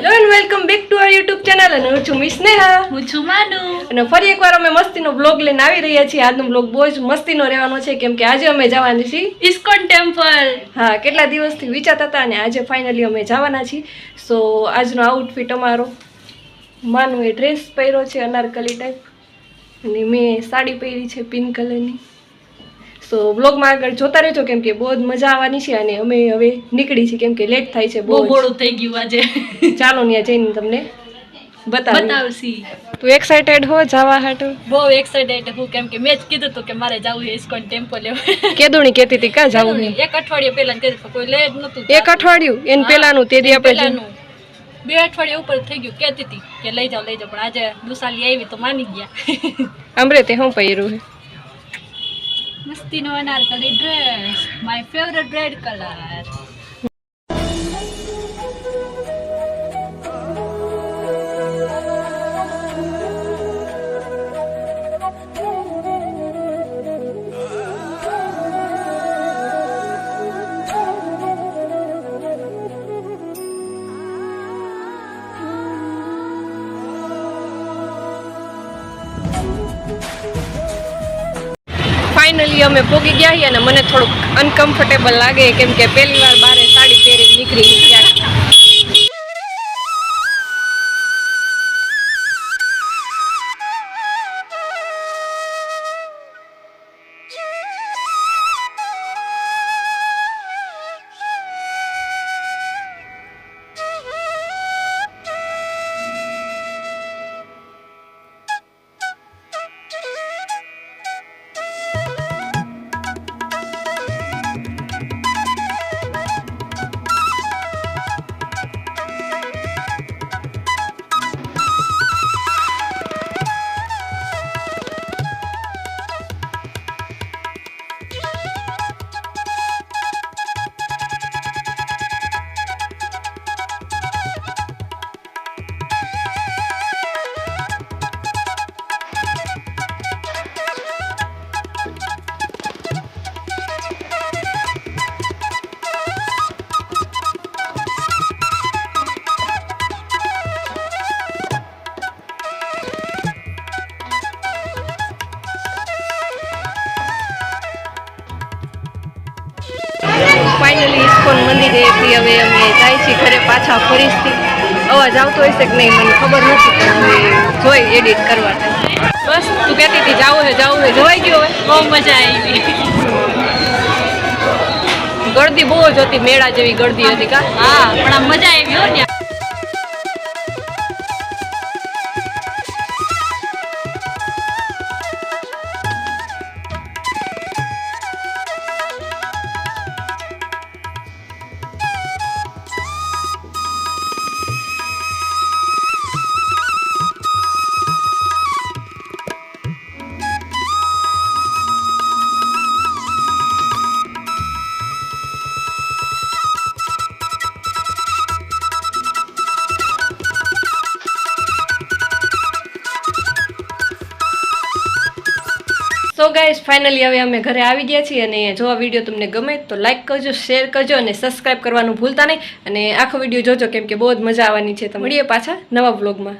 Hello and welcome back to our YouTube channel અને હું છું મિસ નેહા હું છું માનુ અને ફરી એકવાર અમે મસ્તીનો બ્લોગ લઈને આવી રહ્યા છીએ. આજનો બ્લોગ બહુ જ મસ્તીનો રહેવાનો છે કેમ કે આજે અમે જવાની છીએ ઇસ્કોન ટેમ્પલ. હા, કેટલા દિવસથી વિચારતા હતા અને આજે ફાઇનલી અમે જવાના છીએ. સો આજનો આઉટફિટ અમારો માનુએ ડ્રેસ પહેર્યો છે અનારકલી ટાઈપ અને મેં સાડી પહેરી છે પિંક કલરની. સો બ્લોગમાં આગળ જોતા રહેજો કેમ કે બહુ જ મજા આવવાની છે અને અમે હવે નીકળી છીએ કેમ કે લેટ થાય છે બહુ મોડું થઈ ગયું આજે. ચાલો ત્યાં જઈને તમને બતાવશી. તું એક્સાઇટેડ હો જવા હાટું? બહુ એક્સાઇટેડ હું કેમ કે મેં જ કીધું હતું કે મારે જવું છે ઇસ્કોન ટેમ્પલ. કેદુણી કહેતી હતી કા જવું છે? એક અઠવાડિયે પહેલા કીધું કોઈ લે જ નતું. એક અઠવાડિયું એને પહેલાનું તે દી આપણે 2 અઠવાડિયા ઉપર થઈ ગયું. કહેતી હતી કે લઈ જાઓ પણ આજે દુસાલી આવી તો માની ગયા. અમરે તે હું પહેર્યું છે? મસ્તીનો anarkali dress, my favourite red colour. Finally અમે પહોંચી ગયા છીએ અને મને થોડુંક અનકમ્ફર્ટેબલ લાગે કેમ કે પહેલી વાર બારે સાડી પહેરીને નીકળી ક્યાંક. ફાઇનલી ઇસ્કોન મંદિરેથી હવે અમે જાય છીએ ઘરે પાછા ફરીથી. અવાજ આવતો હશે કે નહીં મને ખબર નથી પણ હવે જોઈ એડિટ કરવા. બસ તું કહેતી હતી જાવું છે જોવાઈ ગયો હવે? બહુ મજા આવી. ગળદી બહુ જ હતી, મેળા જેવી ગળદી હતી કા? હા પણ આમ મજા આવી હો ને. સો ગાઈસ ફાઇનલી હવે અમે ઘરે આવી ગયા છીએ અને જો આ વિડીયો તમને ગમે તો લાઈક કરજો, શેર કરજો અને સબસ્ક્રાઈબ કરવાનું ભૂલતા નહીં અને આખો વિડીયો જોજો કેમ કે બહુ જ મજા આવવાની છે. તો મળીએ પાછા નવા બ્લોગમાં.